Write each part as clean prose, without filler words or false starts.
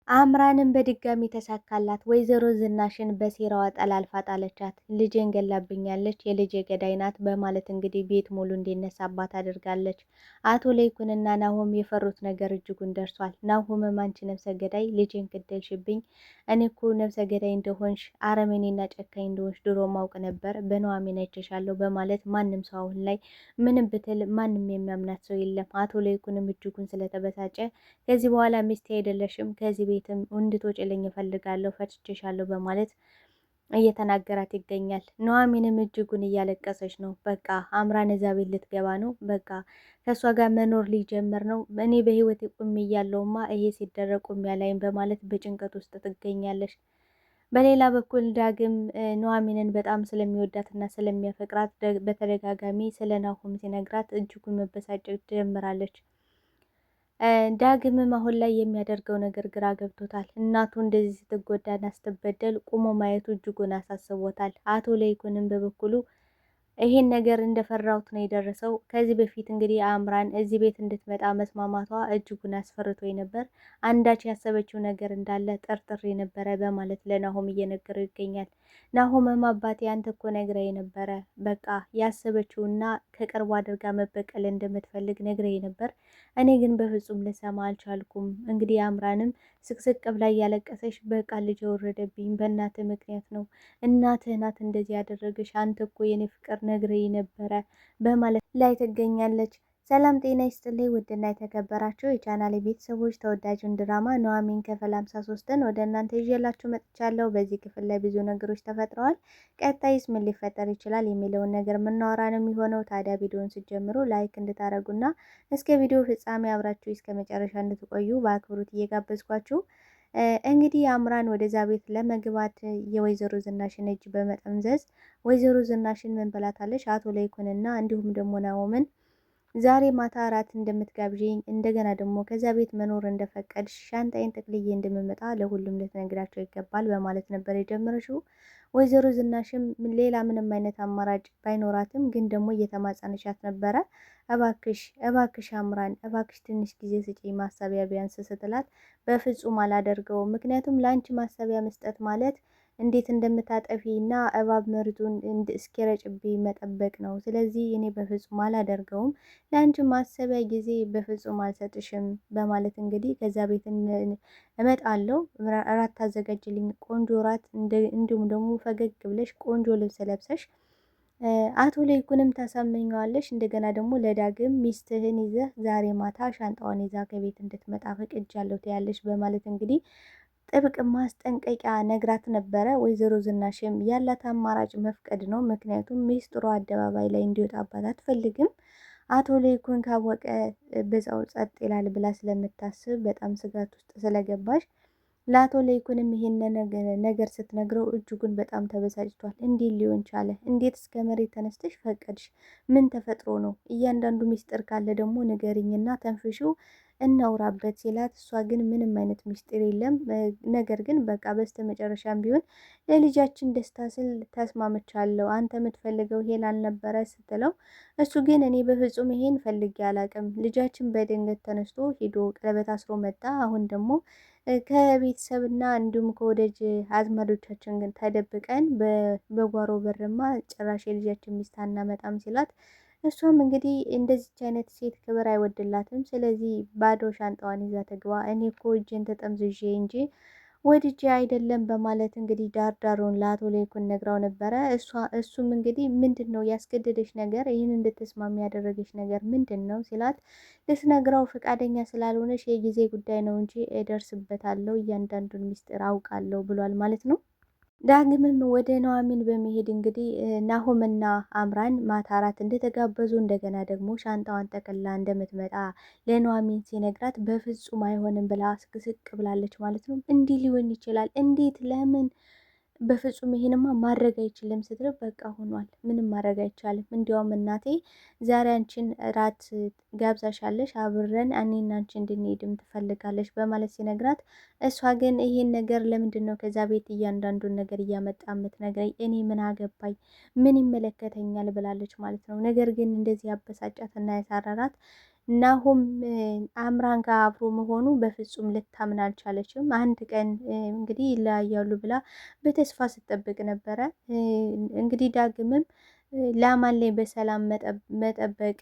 አምራንን በድጋሚ ተሳካላት። ወይዘሮ ዝናሽን በሴራዋ ጠላልፋ ጣለቻት። ልጄን ገላብኛለች፣ የልጄ ገዳይ ናት በማለት እንግዲህ ቤት ሙሉ እንዲነሳባት አድርጋለች። አቶ ለይኩንና ናሆም የፈሩት ነገር እጅጉን ደርሷል። ናሆምም አንቺ ነፍሰ ገዳይ ልጄን ገደልሽብኝ፣ እኔ እኮ ነፍሰ ገዳይ እንደሆንሽ አረመኔና ጨካኝ እንደሆንሽ ድሮ ማውቅ ነበር፣ በኑሐሚን አይቼሻለሁ በማለት ማንም ሰው አሁን ላይ ምንም ብትል ማንም የሚያምናት ሰው የለም። አቶ ለይኩንም እጅጉን ስለተበሳጨ ከዚህ በኋላ ሚስቴ አይደለሽም ከዚህ ቤትም እንድትወጪልኝ እፈልጋለሁ፣ ፈትቼሻለሁ በማለት እየተናገራት ይገኛል። ኑሐሚንም እጅጉን እያለቀሰች ነው። በቃ አምራን እዛ ቤት ልትገባ ነው። በቃ ከእሷ ጋር መኖር ሊጀምር ነው። እኔ በህይወት ቁም እያለውማ ይሄ ሲደረግ ቁም ያላይም በማለት በጭንቀት ውስጥ ትገኛለች። በሌላ በኩል ዳግም ኑሐሚንን በጣም ስለሚወዳትና ስለሚያፈቅራት በተደጋጋሚ ስለ ናሆም ሲነግራት እጅጉን መበሳጨት ጀምራለች። ዳግምም አሁን ላይ የሚያደርገው ነገር ግራ ገብቶታል። እናቱ እንደዚህ ስትጎዳና ስትበደል ቁሞ ማየቱ እጅጉን አሳስቦታል። አቶ ለይኩንም በበኩሉ ይሄን ነገር እንደፈራሁት ነው የደረሰው። ከዚህ በፊት እንግዲህ አምራን እዚህ ቤት እንድትመጣ መስማማቷ እጅጉን አስፈርቶ ነበር። አንዳች ያሰበችው ነገር እንዳለ ጠርጥሬ ነበረ በማለት ለናሆም እየነገረው ይገኛል። ናሆምም አባቴ አንተ እኮ ነግረኝ ነበረ፣ በቃ ያሰበችውና ከቅርቡ አድርጋ መበቀል እንደምትፈልግ ነግረኝ ነበር። እኔ ግን በፍጹም ልሰማ አልቻልኩም። እንግዲህ አምራንም ስቅስቅ ብላ እያለቀሰች በቃ ልጅ የወረደብኝ በእናትህ ምክንያት ነው፣ እናትህ ናት እንደዚህ ያደረገች፣ አንተ እኮ የኔ ፍቅር ነግረኝ ነበረ በማለት ላይ ትገኛለች። ሰላም ጤና ይስጥልኝ ውድና የተከበራችሁ የቻናሌ ቤተሰቦች፣ ተወዳጁን ድራማ ኑሐሚን ክፍል 53ን ወደ እናንተ ይዤላችሁ መጥቻለሁ። በዚህ ክፍል ላይ ብዙ ነገሮች ተፈጥረዋል። ቀጣይስ ምን ሊፈጠር ይችላል የሚለውን ነገር የምናወራ ነው የሚሆነው። ታዲያ ቪዲዮውን ስትጀምሩ ላይክ እንድታደርጉና እስከ ቪዲዮ ፍጻሜ አብራችሁ እስከ መጨረሻ እንድትቆዩ በአክብሮት እየጋበዝኳችሁ እንግዲህ አምራን ወደዛ ቤት ለመግባት የወይዘሮ ዝናሽን እጅ በመጠምዘዝ ወይዘሮ ዝናሽን ምን ብላታለች? አቶ ለይኩንና እንዲሁም ደግሞ ናሆምን ዛሬ ማታ እራት እንደምትጋብዥኝ እንደገና ደግሞ ከዛ ቤት መኖር እንደፈቀድሽ ሻንጣይን ጠቅልዬ እንደምመጣ ለሁሉም ልትነግራቸው ይገባል በማለት ነበር የጀመረችው። ወይዘሮ ዝናሽም ሌላ ምንም አይነት አማራጭ ባይኖራትም ግን ደግሞ እየተማጸነቻት ነበረ። እባክሽ እባክሽ አምራን እባክሽ ትንሽ ጊዜ ስጪኝ ማሰቢያ ቢያንስ ስትላት፣ በፍጹም አላደርገውም፣ ምክንያቱም ለአንቺ ማሰቢያ መስጠት ማለት እንዴት እንደምታጠፊ እና እባብ መርዙን እስኪረጭብኝ መጠበቅ ነው። ስለዚህ እኔ በፍጹም አላደርገውም፣ ለአንቺ ማሰቢያ ጊዜ በፍጹም አልሰጥሽም በማለት እንግዲህ ከዛ ቤት እመጣለሁ፣ እራት ታዘጋጅልኝ፣ ቆንጆ እራት፣ እንዲሁም ደግሞ ፈገግ ብለሽ ቆንጆ ልብስ ለብሰሽ አቶ ለይኩንም ታሳምኘዋለሽ። እንደገና ደግሞ ለዳግም ሚስትህን ይዘህ ዛሬ ማታ ሻንጣዋን ይዛ ከቤት እንድትመጣ ፈቅጃለሁ ትያለሽ በማለት እንግዲህ ጥብቅ ማስጠንቀቂያ ነግራት ነበረ። ወይዘሮ ዝናሽም ያላት አማራጭ መፍቀድ ነው። ምክንያቱም ሚስጥሩ አደባባይ ላይ እንዲወጣባት አትፈልግም። አቶ ለይኩን ካወቀ በዛው ጸጥ ይላል ብላ ስለምታስብ በጣም ስጋት ውስጥ ስለገባሽ ለአቶ ለይኩንም ይሄን ነገር ስትነግረው እጅጉን በጣም ተበሳጭቷል። እንዴት ሊሆን ቻለ? እንዴት እስከ መሬት ተነስተሽ ፈቀድሽ? ምን ተፈጥሮ ነው? እያንዳንዱ ሚስጥር ካለ ደግሞ ንገሪኝና ተንፍሺው እናውራበት ሲላት፣ እሷ ግን ምንም አይነት ሚስጥር የለም፣ ነገር ግን በቃ በስተ መጨረሻም ቢሆን ለልጃችን ደስታ ስል ተስማምቻለሁ፣ አንተ የምትፈልገው ይሄን አልነበረ ስትለው፣ እሱ ግን እኔ በፍጹም ይሄን ፈልጌ አላቅም፣ ልጃችን በድንገት ተነስቶ ሄዶ ቀለበት አስሮ መጣ፣ አሁን ደግሞ ከቤተሰብና እንዲሁም ከወደጅ አዝማዶቻችን ግን ተደብቀን በጓሮ በርማ ጭራሽ የልጃችን ሚስት አናመጣም ሲላት፣ እሷም እንግዲህ እንደዚች አይነት ሴት ክብር አይወድላትም። ስለዚህ ባዶ ሻንጣዋን ይዛ ተግባ፣ እኔ እኮ እጄን ተጠምዝዤ እንጂ ወድጄ አይደለም በማለት እንግዲህ ዳሩን ለአቶ ለይኩን ነግራው ነበረ። እሱም እንግዲህ ምንድን ነው ያስገደደች ነገር፣ ይህን እንድትስማሚ ያደረገች ነገር ምንድን ነው ሲላት፣ ልትነግራው ፈቃደኛ ስላልሆነች የጊዜ ጉዳይ ነው እንጂ እደርስበታለሁ፣ እያንዳንዱን ሚስጥር አውቃለሁ ብሏል ማለት ነው። ዳግምም ወደ ኑሐሚን በመሄድ እንግዲህ ናሆምና አምራን ማታ እራት እንደተጋበዙ እንደገና ደግሞ ሻንጣዋን ጠቅላ እንደምትመጣ ለኑሐሚን ሲነግራት በፍጹም አይሆንም ብላ ስቅስቅ ብላለች ማለት ነው። እንዲህ ሊሆን ይችላል እንዴት? ለምን? በፍጹም ይሄንማ ማድረግ አይችልም ስትል፣ በቃ ሆኗል፣ ምንም ማድረግ አይቻልም። እንዲያውም እናቴ ዛሬ አንቺን እራት ጋብዛሻለሽ፣ አብረን እኔና አንቺ እንድንሄድም ትፈልጋለች በማለት ሲነግራት፣ እሷ ግን ይሄን ነገር ለምንድን ነው ከዛ ቤት እያንዳንዱን ነገር እያመጣ የምትነግረኝ? እኔ ምን አገባኝ? ምን ይመለከተኛል? ብላለች ማለት ነው። ነገር ግን እንደዚህ ያበሳጫትና ያሳረራት ናሆም አምራን ጋር አብሮ መሆኑ በፍጹም ልታምን አልቻለችም። አንድ ቀን እንግዲህ ይለያያሉ ብላ በተስፋ ስትጠብቅ ነበረ። እንግዲህ ዳግምም ላማን ላይ በሰላም መጠበቅ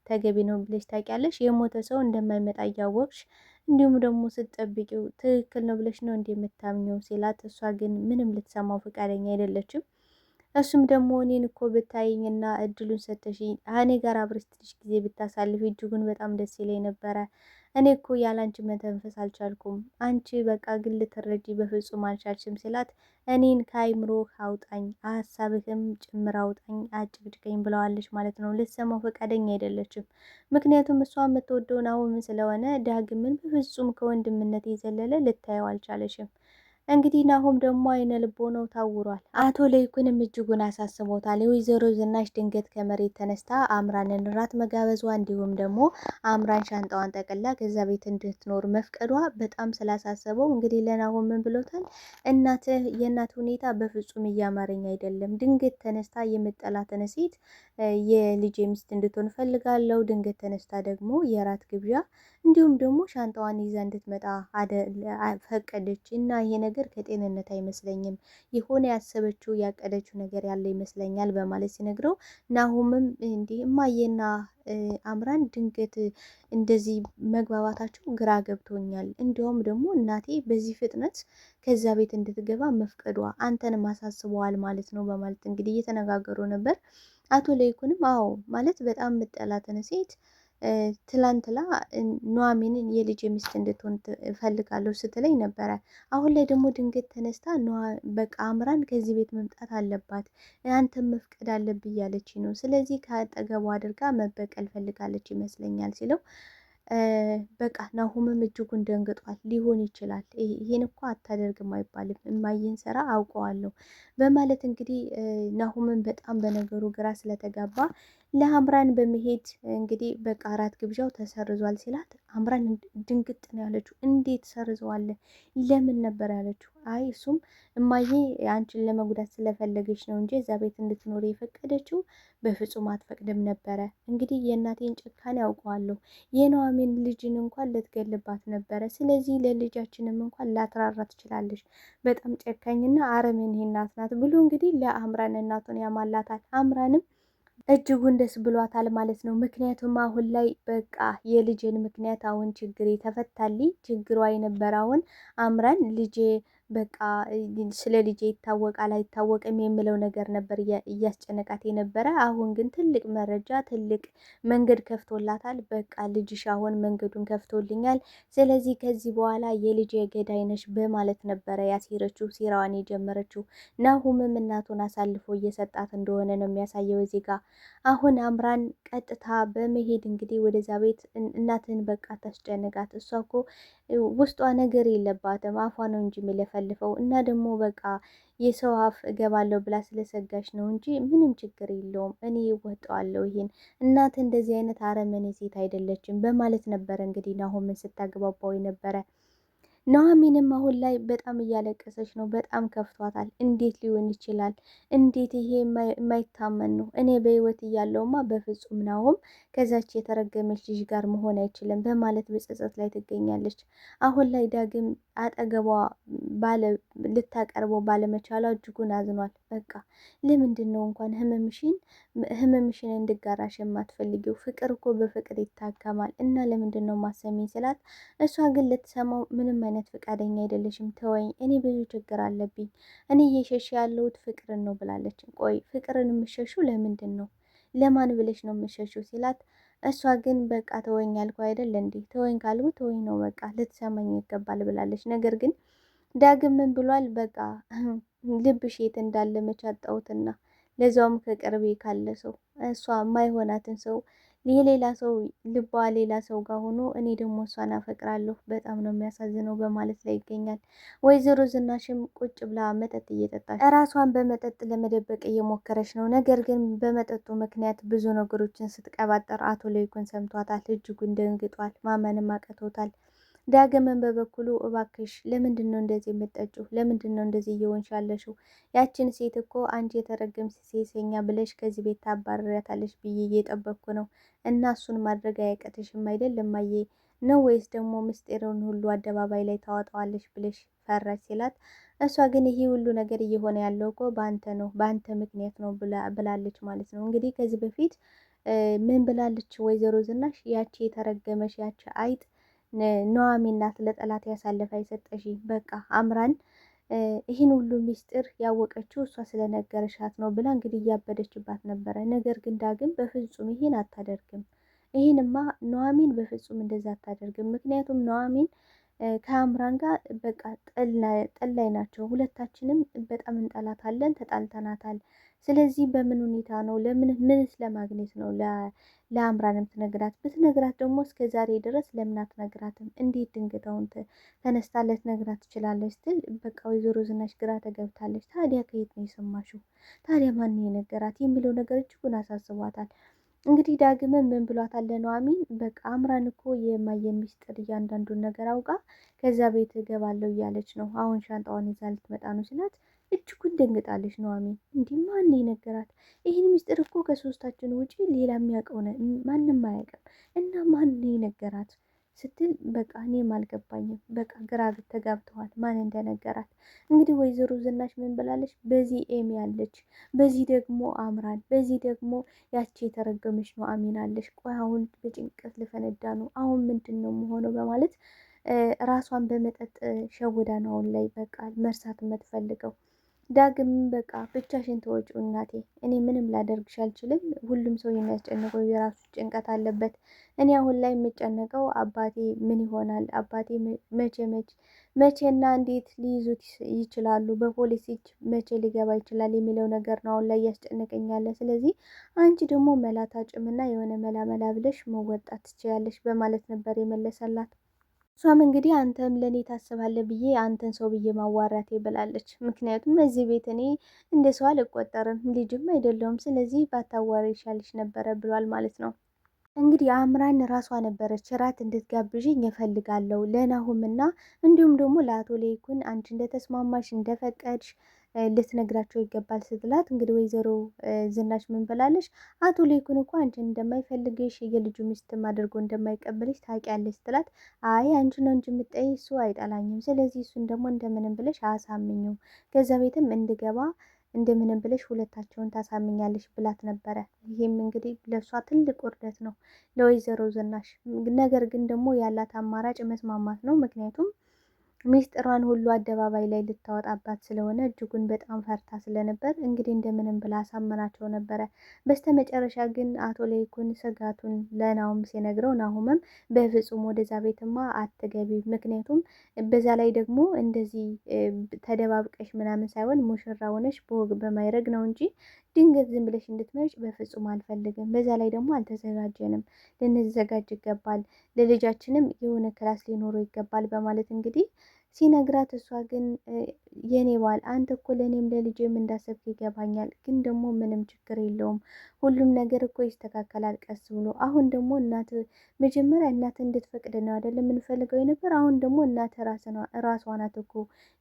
ተገቢ ነው ብለሽ ታውቂያለሽ? የሞተ ሰው እንደማይመጣ እያወቅሽ እንዲሁም ደግሞ ስትጠብቂው ትክክል ነው ብለሽ ነው እንደምታምኘው ሲላት፣ እሷ ግን ምንም ልትሰማው ፈቃደኛ አይደለችም። እሱም ደግሞ እኔን እኮ ብታይኝና እድሉን ሰተሽኝ እኔ ጋር አብረሽ ትንሽ ጊዜ ብታሳልፍ እጅጉን በጣም ደስ ይለኝ ነበረ። እኔ እኮ ያለ አንቺ መተንፈስ አልቻልኩም። አንቺ በቃ ግን ልትረጂ በፍጹም አልቻልሽም ሲላት፣ እኔን ከአይምሮ አውጣኝ፣ ሀሳብህም ጭምር አውጣኝ፣ አጭቅጭቀኝ ብለዋለች ማለት ነው። ልትሰማው ፈቃደኛ አይደለችም። ምክንያቱም እሷ የምትወደው ናሆምን ስለሆነ ዳግምን በፍጹም ከወንድምነት የዘለለ ልታየው አልቻለችም። እንግዲህ ናሆም ደግሞ አይነ ልቦናው ታውሯል። አቶ ለይኩንም እጅጉን አሳስቦታል። የወይዘሮ ዝናሽ ድንገት ከመሬት ተነስታ አምራንን ራት መጋበዟ እንዲሁም ደግሞ አምራን ሻንጣዋን ጠቅላ ከዛ ቤት እንድትኖር መፍቀዷ በጣም ስላሳሰበው እንግዲህ ለናሆም ምን ብሎታል? የእናት ሁኔታ በፍጹም እያማረኝ አይደለም። ድንገት ተነስታ የምጠላትን ሴት የልጅ ሚስት እንድትሆን ፈልጋለሁ። ድንገት ተነስታ ደግሞ የራት ግብዣ እንዲሁም ደግሞ ሻንጣዋን ይዛ እንድትመጣ ፈቀደች እና ይሄ ነገር ከጤንነት አይመስለኝም፣ የሆነ ያሰበችው ያቀደችው ነገር ያለ ይመስለኛል በማለት ሲነግረው፣ ናሆምም እንዲህ እማዬና አምራን ድንገት እንደዚህ መግባባታቸው ግራ ገብቶኛል። እንዲሁም ደግሞ እናቴ በዚህ ፍጥነት ከዛ ቤት እንድትገባ መፍቀዷ አንተንም አሳስበዋል ማለት ነው በማለት እንግዲህ እየተነጋገሩ ነበር። አቶ ለይኩንም አዎ ማለት በጣም የምጠላትን ሴት ትላንትላ ኑሐሚንን የልጅ ሚስት እንድትሆን እፈልጋለሁ ስትለኝ ነበረ። አሁን ላይ ደግሞ ድንገት ተነስታ በቃ አምራን ከዚህ ቤት መምጣት አለባት፣ አንተም መፍቀድ አለብህ እያለች ነው። ስለዚህ ከአጠገቧ አድርጋ መበቀል ፈልጋለች ይመስለኛል ሲለው፣ በቃ ናሆምም እጅጉን ደንግጧል። ሊሆን ይችላል ይሄን እኮ አታደርግም አይባልም፣ እማዬን ስራ አውቀዋለሁ በማለት እንግዲህ ናሆምን በጣም በነገሩ ግራ ስለተጋባ ለአምራን በመሄድ እንግዲህ በቃ አራት ግብዣው ተሰርዟል ሲላት፣ አምራን ድንግጥ ነው ያለችው። እንዴት ሰርዘዋለ? ለምን ነበር ያለችው። አይ እሱም እማዬ አንቺን ለመጉዳት ስለፈለገች ነው እንጂ እዛ ቤት እንድትኖር የፈቀደችው በፍጹም አትፈቅድም ነበረ። እንግዲህ የእናቴን ጭካኔ ያውቀዋለሁ። የኑሐሚን ልጅን እንኳን ልትገልባት ነበረ። ስለዚህ ለልጃችንም እንኳን ላትራራ ትችላለች። በጣም ጨካኝና አረመኔ እናት ናት ብሎ እንግዲህ ለአምራን እናቱን ያማላታል። አምራንም እጅጉን ደስ ብሏታል ማለት ነው። ምክንያቱም አሁን ላይ በቃ የልጅን ምክንያት አሁን ችግሬ ተፈታልኝ። ችግሯ የነበረውን አምራን ልጄ በቃ ስለ ልጄ ይታወቃል አይታወቅም የሚለው ነገር ነበር እያስጨነቃት የነበረ። አሁን ግን ትልቅ መረጃ ትልቅ መንገድ ከፍቶላታል። በቃ ልጅሽ አሁን መንገዱን ከፍቶልኛል፣ ስለዚህ ከዚህ በኋላ የልጄ ገዳይ ነሽ በማለት ነበረ ያሴረችው ሴራዋን የጀመረችው። ናሁምም እናቱን አሳልፎ እየሰጣት እንደሆነ ነው የሚያሳየው እዚህ ጋር። አሁን አምራን ቀጥታ በመሄድ እንግዲህ ወደዛ ቤት እናትን በቃ ታስጨንቃት። እሷ እኮ ውስጧ ነገር የለባትም፣ አፏ ነው እንጂ የሚለፈልፈው እና ደግሞ በቃ የሰው አፍ እገባለሁ ብላ ስለሰጋች ነው እንጂ ምንም ችግር የለውም፣ እኔ እወጣዋለሁ ይሄን፣ እናት እንደዚህ አይነት አረመኔ ሴት አይደለችም በማለት ነበረ እንግዲህ ናሆምን ስታግባባው ነበረ። ኑሐሚንም አሁን ላይ በጣም እያለቀሰች ነው። በጣም ከፍቷታል። እንዴት ሊሆን ይችላል? እንዴት ይሄ የማይታመን ነው? እኔ በህይወት እያለውማ በፍጹም ናሆም ከዛች የተረገመች ልጅ ጋር መሆን አይችልም በማለት በጸጸት ላይ ትገኛለች። አሁን ላይ ዳግም አጠገቧ ልታቀርበው ባለመቻሏ እጅጉን አዝኗል። በቃ ለምንድን ነው እንኳን ህመምሽን እንድጋራሽ የማትፈልጊው? ፍቅር እኮ በፍቅር ይታከማል እና ለምንድን ነው ማሰሚኝ ስላት፣ እሷ ግን ልትሰማው ምንም አይነት ፈቃደኛ አይደለሽም። ተወኝ፣ እኔ ብዙ ችግር አለብኝ፣ እኔ እየሸሽ ያለሁት ፍቅርን ነው ብላለች። ቆይ ፍቅርን የምሸሹ ለምንድን ነው? ለማን ብለሽ ነው የምሸሹ ሲላት፣ እሷ ግን በቃ ተወኝ ያልኩ አይደል እንዴ? ተወኝ ካልኩ ተወኝ ነው በቃ፣ ልትሰማኝ ይገባል ብላለች። ነገር ግን ዳግም ምን ብሏል? በቃ ልብሽ የት እንዳለ መቻጣውትና ለዛውም ከቅርቤ ካለ ሰው፣ እሷ የማይሆናትን ሰው የሌላ ሰው ልቧ ሌላ ሰው ጋር ሆኖ እኔ ደግሞ እሷን አፈቅራለሁ፣ በጣም ነው የሚያሳዝነው በማለት ላይ ይገኛል። ወይዘሮ ዝናሽም ቁጭ ብላ መጠጥ እየጠጣች ራሷን በመጠጥ ለመደበቅ እየሞከረች ነው። ነገር ግን በመጠጡ ምክንያት ብዙ ነገሮችን ስትቀባጠር አቶ ለይኩን ሰምቷታል። እጅጉን ደንግጧል። ማመንም አቅቶታል። ዳግምን በበኩሉ እባክሽ ለምንድን ነው እንደዚህ የምጠጪው? ለምንድን ነው እንደዚህ እየሆንሽ ያለሽው? ያችን ሴት እኮ አንቺ የተረገምሽ ሴሰኛ ብለሽ ከዚህ ቤት ታባርሪያታለሽ ብዬ እየጠበቅኩ ነው እና እሱን ማድረግ አያቅትሽም አይደል እማዬ? ነው ወይስ ደግሞ ምስጢርን ሁሉ አደባባይ ላይ ታወጣዋለሽ ብለሽ ፈራሽ ሲላት፣ እሷ ግን ይሄ ሁሉ ነገር እየሆነ ያለው እኮ በአንተ ነው፣ በአንተ ምክንያት ነው ብላለች ማለት ነው። እንግዲህ ከዚህ በፊት ምን ብላለች ወይዘሮ ዝናሽ? ያቺ የተረገመሽ ያቺ አይጥ ኑሐሚን ናት ለጠላት ያሳለፈ የሰጠሽ። በቃ አምራን ይህን ሁሉ ሚስጥር ያወቀችው እሷ ስለነገረሻት ነው ብላ እንግዲህ እያበደችባት ነበረ። ነገር ግን ዳግም በፍጹም ይህን አታደርግም። ይህንማ ኑሐሚን በፍጹም እንደዛ አታደርግም። ምክንያቱም ኑሐሚን ከአምራን ጋር በቃ ጥል ላይ ናቸው። ሁለታችንም በጣም እንጠላታለን፣ ተጣልተናታል። ስለዚህ በምን ሁኔታ ነው ምንስ ለማግኘት ነው ለአምራን የምትነግራት? ብትነግራት ደግሞ እስከ ዛሬ ድረስ ለምን አትነግራትም? እንዴት ድንግታውን ተነስታ ልትነግራት ትችላለች? ስትል በቃ ወይዘሮ ዝናሽ ግራ ተገብታለች። ታዲያ ከየት ነው የሰማሽው? ታዲያ ማን የነገራት የሚለው ነገር እጅጉን አሳስቧታል። እንግዲህ ዳግምን ምን ብሏታል ለኑሐሚን? በቃ አምራን እኮ የማየን ሚስጥር እያንዳንዱን ነገር አውቃ ከዛ ቤት እገባለሁ እያለች ነው። አሁን ሻንጣዋን ይዛ ልትመጣ ነው ሲላት እጅጉን ደንግጣለች ኑሐሚን። እንዲህ ማን የነገራት? ይህን ሚስጥር እኮ ከሶስታችን ውጪ ሌላ የሚያውቀው ማንም አያውቅም እና ማን የነገራት ስትል በቃ እኔም አልገባኝም። በቃ ግራ ተጋብተዋል ማን እንደነገራት። እንግዲህ ወይዘሮ ዝናሽ ምን ብላለች? በዚህ ኤሚ አለች፣ በዚህ ደግሞ አምራን፣ በዚህ ደግሞ ያቺ የተረገመች ነው አሚናለች። ቆይ አሁን በጭንቀት ልፈነዳ ነው፣ አሁን ምንድን ነው የምሆነው? በማለት ራሷን በመጠጥ ሸውዳ ነው አሁን ላይ በቃ መርሳት የምትፈልገው። ዳግም በቃ ብቻሽን ተወጪው እናቴ፣ እኔ ምንም ላደርግሽ አልችልም። ሁሉም ሰው የሚያስጨንቀው የራሱ ጭንቀት አለበት። እኔ አሁን ላይ የምጨነቀው አባቴ ምን ይሆናል? አባቴ መቼና እንዴት ሊይዙት ይችላሉ? በፖሊስ እጅ መቼ ሊገባ ይችላል የሚለው ነገር ነው አሁን ላይ ያስጨንቀኛለ። ስለዚህ አንቺ ደግሞ መላ ታጭምና የሆነ መላ ብለሽ መወጣት ትችያለሽ በማለት ነበር የመለሰላት። እሷም እንግዲህ አንተም ለእኔ ታስባለህ ብዬ አንተን ሰው ብዬ ማዋራቴ ብላለች። ምክንያቱም እዚህ ቤት እኔ እንደ ሰው አልቆጠርም፣ ልጅም አይደለሁም። ስለዚህ ባታዋሪ ይሻልሽ ነበረ ብሏል ማለት ነው። እንግዲህ አምራን ራሷ ነበረች ራት እንድትጋብዥኝ እፈልጋለሁ ለናሁም እና እንዲሁም ደግሞ ለአቶ ለይኩን አንቺ እንደተስማማሽ እንደፈቀድሽ ልትነግራቸው ይገባል ስትላት፣ እንግዲህ ወይዘሮ ዝናሽ ምን ብላለች? አቶ ለይኩን እኮ አንቺን እንደማይፈልግሽ የልጁ ሚስትም አድርጎ እንደማይቀበልሽ ታውቂያለሽ ስትላት፣ አይ አንቺ ነው እንጂ የምትጠይ እሱ አይጠላኝም። ስለዚህ እሱን ደግሞ እንደምንም ብለሽ አሳምኘው ከዛ ቤትም እንድገባ እንደምንም ብለሽ ሁለታቸውን ታሳምኛለሽ ብላት ነበረ። ይሄም እንግዲህ ለእሷ ትልቅ ውርደት ነው ለወይዘሮ ዝናሽ። ነገር ግን ደግሞ ያላት አማራጭ መስማማት ነው። ምክንያቱም ሚስጥሯን ሁሉ አደባባይ ላይ ልታወጣባት ስለሆነ እጅጉን በጣም ፈርታ ስለነበር እንግዲህ እንደምንም ብላ አሳመናቸው ነበረ። በስተመጨረሻ ግን አቶ ለይኩን ስጋቱን ለናሁም ሲነግረው ናሁምም በፍጹም ወደዛ ቤትማ አትገቢ፣ ምክንያቱም በዛ ላይ ደግሞ እንደዚህ ተደባብቀሽ ምናምን ሳይሆን ሙሽራ ሆነሽ በወግ በማይረግ ነው እንጂ ድንገት ዝም ብለሽ እንድትመጭ በፍጹም አልፈልግም። በዛ ላይ ደግሞ አልተዘጋጀንም፣ ልንዘጋጅ ይገባል፣ ለልጃችንም የሆነ ክላስ ሊኖረው ይገባል በማለት እንግዲህ ሲነግራት፣ እሷ ግን የኔ ባል አንተ እኮ ለእኔም ለልጄም እንዳሰብክ ይገባኛል፣ ግን ደግሞ ምንም ችግር የለውም፣ ሁሉም ነገር እኮ ይስተካከላል ቀስ ብሎ። አሁን ደግሞ እናት መጀመሪያ እናት እንድትፈቅድ ነው አይደለም የምንፈልገው የነበር። አሁን ደግሞ እናት ራሷ ናት እኮ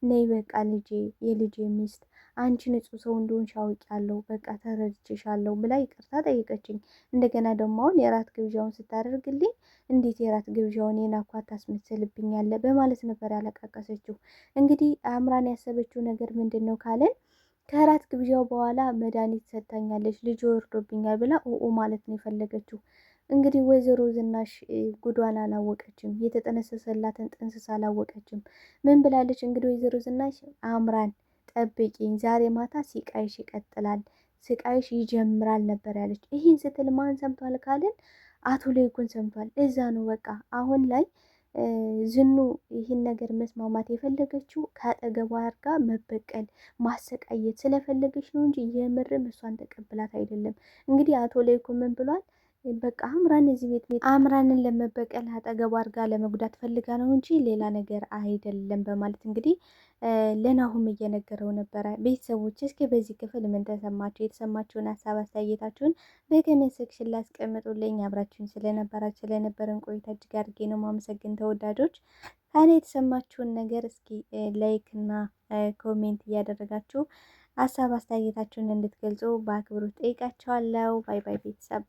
ነይ በቃ ልጄ፣ የልጄ ሚስት አንቺ ንጹህ ሰው እንደሆንሽ አውቃለሁ፣ በቃ ተረድቼሻለሁ ብላ ይቅርታ ጠይቀችኝ። እንደገና ደግሞ አሁን የራት ግብዣውን ስታደርግልኝ እንዴት የራት ግብዣውን የናኳ ታስመስልብኛለ? በማለት ነበር ያለቃቀሰችው። እንግዲህ አምራን ያሰበችው ነገር ምንድን ነው ካለን ከራት ግብዣው በኋላ መድኃኒት ሰጥታኛለች ልጅ ወርዶብኛል ብላ ማለት ነው የፈለገችው። እንግዲህ ወይዘሮ ዝናሽ ጉዷን አላወቀችም፣ የተጠነሰሰላትን ጥንስስ አላወቀችም። ምን ብላለች እንግዲህ ወይዘሮ ዝናሽ? አምራን ጠብቂኝ፣ ዛሬ ማታ ሲቃይሽ ይቀጥላል፣ ስቃይሽ ይጀምራል ነበር ያለች። ይህን ስትል ማን ሰምቷል ካልን አቶ ለይኩን ሰምቷል። እዛ ነው በቃ አሁን ላይ ዝኑ ይህን ነገር መስማማት የፈለገችው ከአጠገቧ አድርጋ መበቀል ማሰቃየት ስለፈለገች ነው እንጂ የምርም እሷን ተቀብላት አይደለም። እንግዲህ አቶ ለይኩን ምን ብሏል? በቃ አምራን እዚህ ቤት አምራንን ለመበቀል አጠገቧ አድርጋ ለመጉዳት ፈልጋ ነው እንጂ ሌላ ነገር አይደለም በማለት እንግዲህ ለናሁም እየነገረው ነበረ። ቤተሰቦች እስኪ በዚህ ክፍል ምን ተሰማችሁ? የተሰማችሁን ሀሳብ አስተያየታችሁን በኮሜንት ሴክሽን ላይ አስቀምጡልኝ። አብራችሁን ስለነበረን ቆይታ እጅግ አድርጌ ነው ማመሰግን። ተወዳጆች ከእኔ የተሰማችሁን ነገር እስኪ ላይክ እና ኮሜንት እያደረጋችሁ ሀሳብ አስተያየታችሁን እንድትገልጹ በአክብሮት ጠይቃችኋለሁ። ባይ ባይ ቤተሰብ።